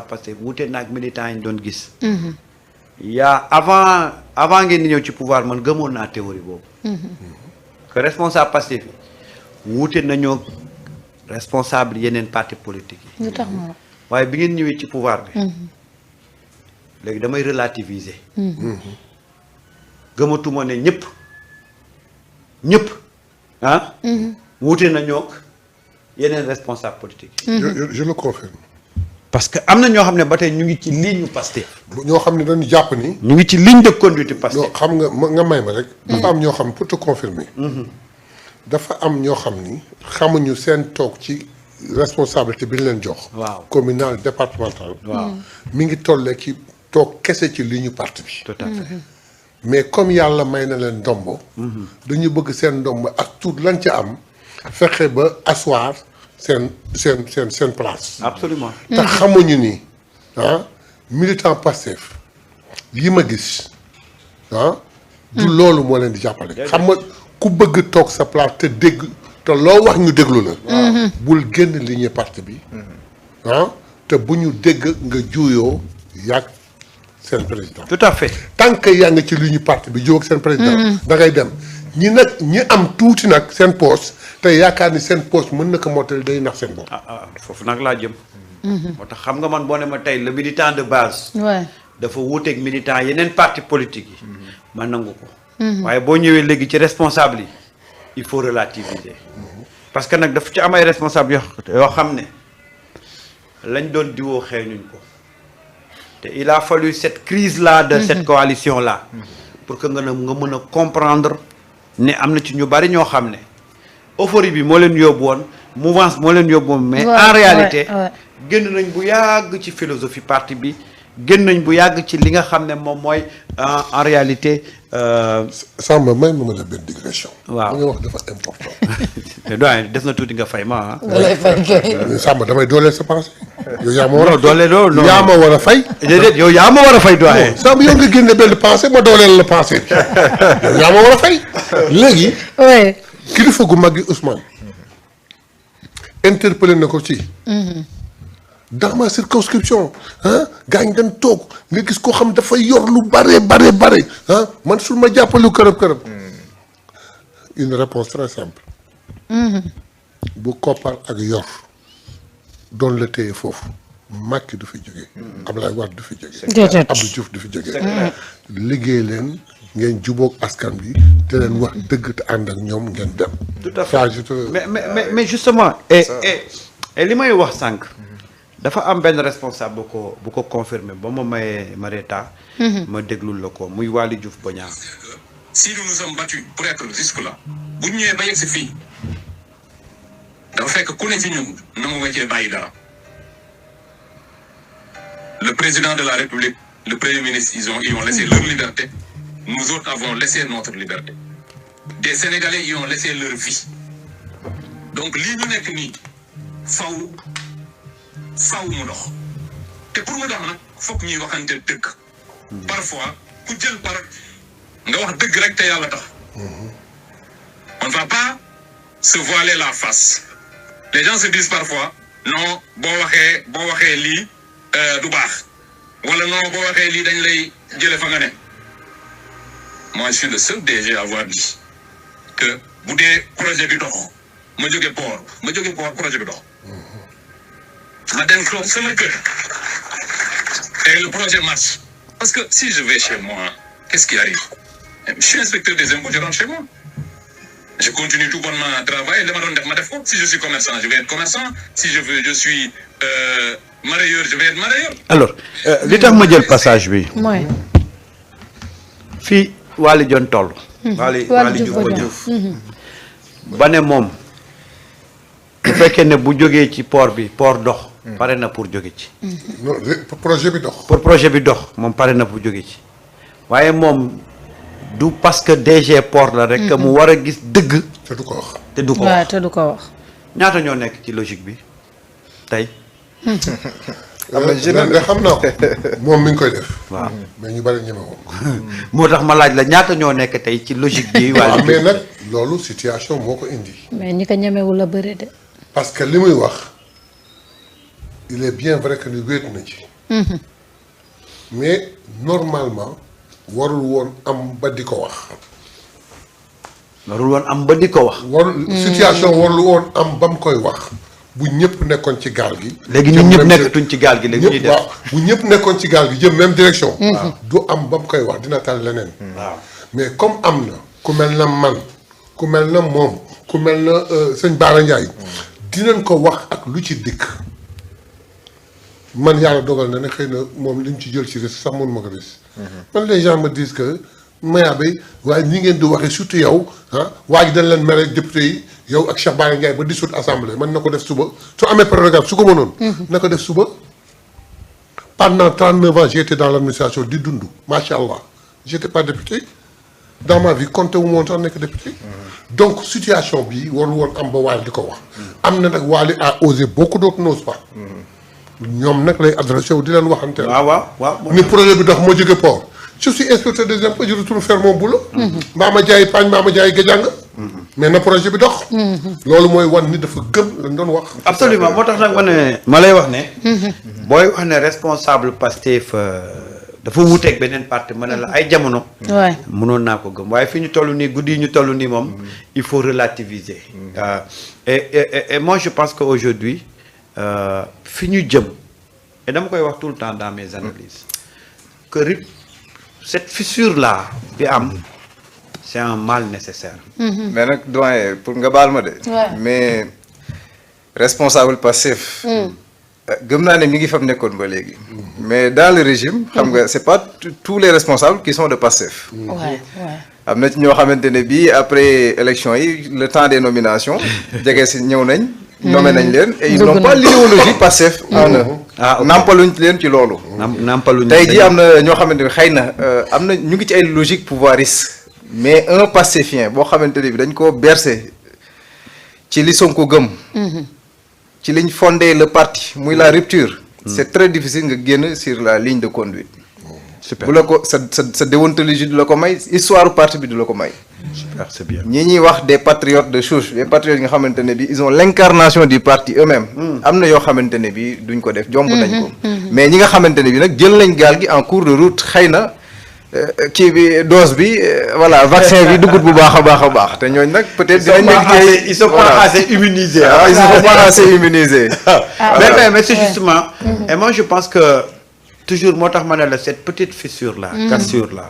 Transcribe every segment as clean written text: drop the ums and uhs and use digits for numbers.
Pastef wuute naag militants yi ñu doon gis. yaa avant ngeen di ñëw ci pouvoir man gëmoon naa théorie boobu. que responsable Pastef yi wuute nañoo responsable yeneen parti politique yi. lu tax ma waaye bi ngeen ñëwee ci pouvoir bi. léegi damay relativiser. gëmatuma ne ñëpp ah. wuute nañoo yeneen responsable politique yi. je le confirme. parce que am na ñoo xam ne ba tey ñu ngi ci ligne Pastef. ñoo xam ne dañu jàpp ni. ñu ngi ci ligne de conduite Pastef. non xam nga may ma rek. dafa am ñoo xam pour te confirmer. dafa am ñoo xam ni xamuñu seen toog ci responsabilité bi ñu leen jox. waaw communal départemental. waaw mi ngi tollee ci toog kese ci ligne parti bi. tout à fait. mais comme yàlla may na leen ndombo. dañu bëgg seen ndombo ak tout lañ ca am fexe ba asseoir seen place. absolument. te xamuñu ni militant Pastef yi ma gis du loolu moo leen di jàppale. xam nga ku bëgg toog sa place te dégg te loo wax ñu déglu la. bul génn ligne parti bi. te bu ñu dégg nga juuyoo yàgg seen président. tout à fait. tant que yaa ngi ci ligne parti bi juuyoo ak seen président. da ngay dem ñi am tuuti nag seen poste te yaakaar ni seen poste mën na ko mottali day nax seen bopp. foofu nag laa jëm. moo tax xam nga man boo ne ma tey le militant de base. dafa wuuteeg militant yeneen parti politique yi. ma nangu ko. waaye boo ñëwee léegi ci responsable yi il faut relativiser. parce que nag dafa ci am ay responsable yoo xam ne lañ doon diwoo xeeñuñ ko te il a fallu cette crise là de cette coalition là pour que nga mën a comprendre ne am na ci ñu bari ñoo xam ne euphorie bi moo leen yóbbu woon mouvance moo leen yóbbu woon mais en réalité génn nañ bu yàgg ci philosophie parti bi génn nañ bu yàgg ci li nga xam ne moom mooy en réalité. Samba may ma la benn digression. waaw li nga wax dafa important. te doyen des na tuuti nga fay ma ah. da lay fay kay. Samba damay dooleel sa pensée. yow yaa ma war a dooleel non yaa ma war a fay. déedéet yow yaa ma war a fay doyen. Samba yow nga génne benn pensée ma dooleel la pensée bi yow yaa ma war a fay. léegi. oui. kilifa gu mag gi Ousmane. interpellé na ko ci. dans ma circonscription gaa ngi dañ toog nga gis koo xam dafay yor lu bare man su ma jàppalu kërëb une réponse très simple. bu koppar ak yor doon la téye foofu Macky du fi jóge Abdoulaye Wade du fi jóge Abdou Diouf du fi jóge liggéey leen ngeen jubóog askan bi te leen wax dëgg te ànd ak ñoom ngeen dem. tout à fait mais justement et li may wax sànq. dafa am benn responsable bu ko confirmé ba ma mayee Mareta. ma déglul la ko muy Waly Diouf Bodiang. si nous nous sommes battus pour être jusque là bu ñu ñëwee ba yegg si fii dafa fekk ku ne ci ñun nangu nga cee bàyyi dara le président de la République le premier ministre ils ont laissé leur liberté nous autres avons laissé notre liberté des Sénégalais ils ont laissé leur vie donc lii ñu nekk nii faw mu dox te pour mu dox nag foog ñuy waxante dëgg parfois ku jël nga wax dëgg rek te yàlla tax on ne va pas se voiler la face les gens se disent parfois non boo waxee lii du baax wala non boo waxee lii dañ lay jële fa nga ne moi je suis le seul DG à avoir dit que bu dee projet bi dox ma jóge port projet bi dox ma dem toog sama kër et le projet marche parce que si je vais chez moi qu'est-ce qui arrive je suis inspecteur des impôts je rentre chez moi je continue tout bonnement à travailler dama doon def ma def ko si je suis commerçant je vais être commerçant si je suis marailleur je vais être marailleur. alors li tax ma jël passage bi. mooy. fii Waly Dione toll. Waly Diouf ba ne moom bu fekkee ne bu jógee ci port bi port dox. pare na pour jóge ci. non projet bi dox. pour projet bi dox moom pare na pour jóge ci waaye moom du parce que DG port la rek. mu war a gis dëgg. te du ko wax. te du ko wax ñaata ñoo nekk ci logique bi tey. am na nga xam naa ko moom mi ngi koy def. waaw mais ñu bari ñeme woon. moo tax ma laaj la ñaata ñoo nekk tey ci logique bi. waaw mais nag loolu situation moo ko indi. mais ñi ko ñemewul la bëri de. parce que li muy wax il est bien vrai que ni wéet na ci. mais normalement warul woon am ba di ko wax. warul woon am ba di ko wax. situation warul woon am ba mu koy wax bu ñëpp nekkoon ci gaal gi. léegi ñun ñëpp nekkatuñ ci gaal gi léegi ñuy def waaw bu ñëpp nekkoon ci gaal gi jëm même direction. du am ba mu koy wax dina tal leneen. waaw mais comme am na ku mel na man ku mel na moom ku mel na sëñ Bara Ndiaye dinañ ko wax ak lu ci dikk. man yàlla dogal na ne xëy na moom li mu ci jël ci risque sax mënu ma ko risque. man les gens me disent que Mayabé waaye ñi ngeen di waxee surtout yow waa ji dañ leen mere député yi yow ak Cheikh Bara Ndiaye ba dissoudre assemblée man na ko def suba su amee prérogative su ko mënoon. na ko def suba. pendant 39 ans j'ai été dans l'administration di dund macha allah j'étais pas député dans ma vie compté wu moon sax nekk député. donc situation bi warul woon am ba Waly di ko wax. am na nag Waly a osé beaucoup d'autres n'osent pas. ñoom nag lay adressé wu di leen waxante. waaw. ni projet bi dox moo jóge port. je suis inspecteur des impôts je retourne faire mon boulot. mbaa ma jaay paañ mbaa ma jaay gajàng. mais na projet bi dox. loolu mooy wan ni dafa gëm lañ doon wax. absolument moo tax nag ma lay wax ne. booy wax ne responsable Pastef dafa wuuteeg beneen parti ma ne la ay jamono. waay mënoon naa ko gëm waaye fi ñu toll nii guddi yi ñu toll nii moom. il faut relativiser. et moi je pense que aujourd'hui fi ñu jëm et dama koy wax tout le temps dans mes analyses que cette fissure là bi am c'est un mal nécessaire. mais nag doyen pour nga baal ma de. mais responsable Pastef. gëm naa ne mi ngi fam nekkoon ba léegi. mais dans le régime. xam nga c'est pas tous les responsables qui sont de Pastef. am na ci ñoo xamante ne bii après élection yi le temps des nominations jege si ñëw nañ. nommé nañ leen et ils n'ont pas l'idéologie Pastef en eux. nampaluñ leen ci loolu. nampaluñ tey jii am na ñoo xamante ne xëy na am na ñu ngi ci ay logique pouvoiriste mais un Pastefien boo xamante ne bi dañ koo bercé ci li Sonko gëm. ci liñ fondé le parti muy la rupture. c'est très difficile nga génn sur la ligne de conduite. super bu la ko sa déontologie du la ko may histoire parti bi du la ko may. super c'est bien. ñi ñuy wax des patriotes de souche des patriotes yi nga xamante ne bi ils ont l'incarnation du parti eux-mêmes. am na yoo xamante ne bi duñ ko def jomb nañ ko. mais ñi nga xamante ne bi nag jël nañ gaal gi en cours de route xëy na kii bi dose bi voilà vaccin bi dugut bu baax a baax te ñooñu nag peut-être. ils sont pas assez immunisés. ils sont pas assez immunisés. mais c'est justement. et moi je pense que toujours moo tax ma ne la cette petite fissure là. cassure là.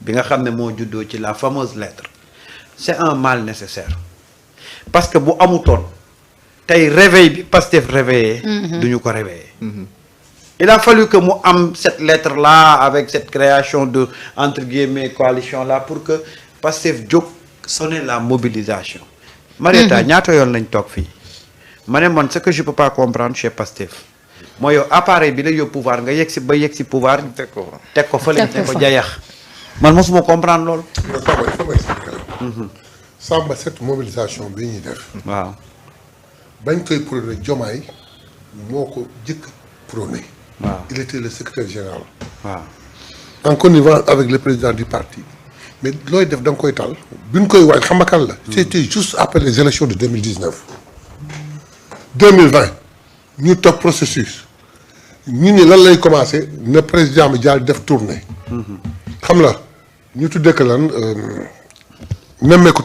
bi nga xam ne moo juddoo ci la fameuse lettre. c'est un mal nécessaire. parce que bu amutoon tey réveil bi Pastef réveillé. duñu ko réveillé. il a fallu que mu am cette lettre là avec cette création de entre guillemets coalition là pour que Pastef jóg sonner la mobilisation. Marieta ñaata yoon lañ toog fii. ma ne man ce que je peux pas comprendre chez Pastef mooy yow appareil bi la yóbbu pouvoir nga yegg si pouvoir. teg ko fële ne ko jayax. man mosuma comprendre loolu. Samba cette mobilisation bi ñuy def. waaw. bañ koy prôné Diomaye moo ko jëkk prôné. waaw il était le secrétaire général. waaw. en connivence avec le président du parti. mais looy def da nga koy tal bi ñu koy waaj xam nga kan la. c'était juste après les élections de 2019. 2020 ñu topp processus ñu ni lan lay commencer ne président bi jaal def tournée. xam la ñu tuddee que lan nemmeeku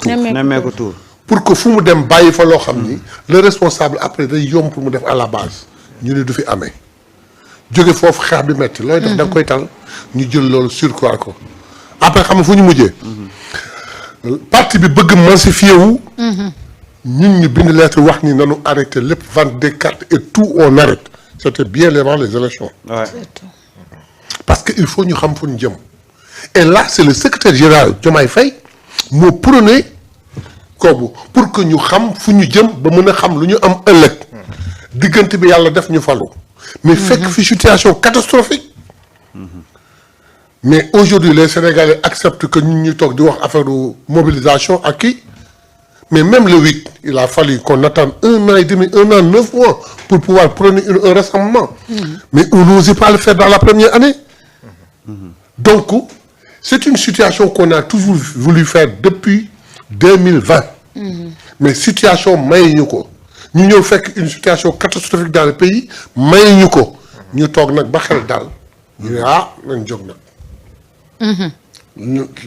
tour pour que fu mu dem bàyyi fa loo xam ni le responsable après day yomb pour mu def à la base ñu ne du fi amee jóge foofu xeex bi metti looy def da nga koy tal ñu jël loolu surcroît ko après xam nga fu ñu mujjee parti bi bëgg massifier wu ñun ñu bind lettre wax ni nanu arrêté lépp vente des cartes et tout on arrête c'était bien avant les élections parce que il faut ñu xam fu ñu jëm et là c'est le secrétaire général Diomaye Faye moo prôné kooku pour que ñu xam fu ñu jëm ba mën a xam lu ñu am ëllëg diggante bi yàlla def ñu falu mais fekk fi situation catastrophique mais aujourd'hui les Sénégalais acceptent que ñun ñu toog di wax affaire mobilisation ak kii mais même le 8 il a fallu qu'on attende 1 an et demi 1 an 9 mois pour pouvoir prôner un rassemblement mais on n'osait pas le faire dans la première année donc c'est une situation qu'on a toujours voulu faire depuis 2020 mais situation may ñu ko ñu ñëw fekk une situation catastrophique dans le pays may ñu ko ñu toog nag ba xel daal ñu ne nañ jóg nag.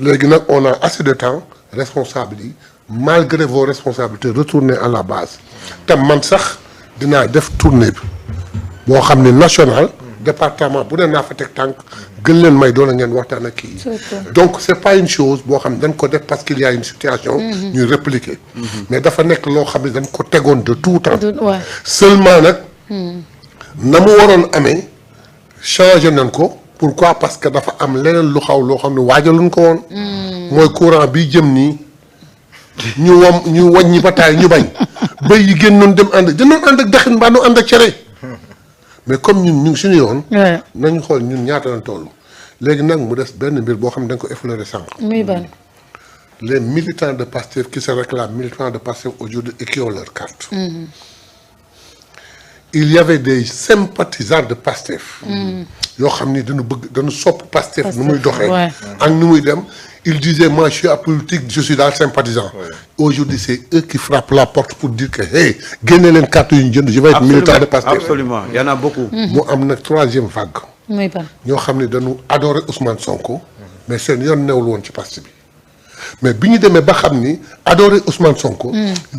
léegi nag on a assez de temps responsable yi malgré vos responsabilités retourner à la base te man sax dinaa def tournée bi boo xam ne national département bu ne naa fa teg tànk gën leen may doole ngeen waxtaan ak kii donc c'est pas une chose boo xam ne dañ ko def parce qu'il y a une situation ñuy répliquer mais dafa nekk loo xam ne dañ ko tegoon de tout temps seulement nag na mu waroon amee changé nañ ko pourquoi parce que dafa am leneen lu xaw loo xam ne waajaluñ ko woon mooy courant bi jëm nii ñu wàññi ba taay ñu bañ béy yi génnoon dem danoon ànd ak daxin mbaa nu ànd ak cere mais comme ñun ñu ngi suñu yoon nañu xool ñun ñaata lañ toll léegi nag mu des benn mbir boo xam ne da nga ko effleuré sànq muy ban les militants de Pastef qui se réclament militants de Pastef aujourd'hui et qui ont leur carte il y avait des sympathisants de Pastef yoo xam ni dañu sopp Pastef nu muy doxee ak nu muy dem il disait moi je suis apolitique je suis daal sympathisant aujourd'hui c'est eux qui frappent la porte pour dire que hey génne leen carte yu ñu jënd je vais être militant de Pastef absolument il y en a beaucoup mu am nag troisième vague muy ban ñoo xam ne dañu adorer Ousmane Sonko mais seen yoon newul woon ci Pastef bi mais bi ñu demee ba xam ni adorer Ousmane Sonko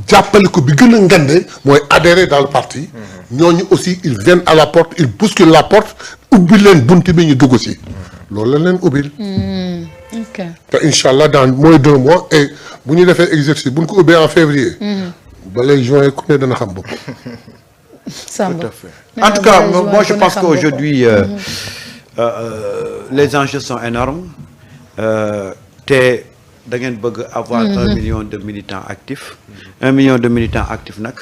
jàppale ko bi gën a ngande mooy adhérer dans le parti ñooñu aussi ils viennent à la porte ils bousculent la porte ubbi leen bunti bi ñu dugg si loolu la leen ubbil ok te incha allah dans moins de 2 mois et bu ñu defee exercice bu ñu ko ubbee en février ba lay juin ku ne dana xam bopp Samba en tout cas moi je pense qu'aujourd'hui les enjeux sont énormes te da ngeen bëgg avoir 1 million de militants actifs 1 million de militants actifs nag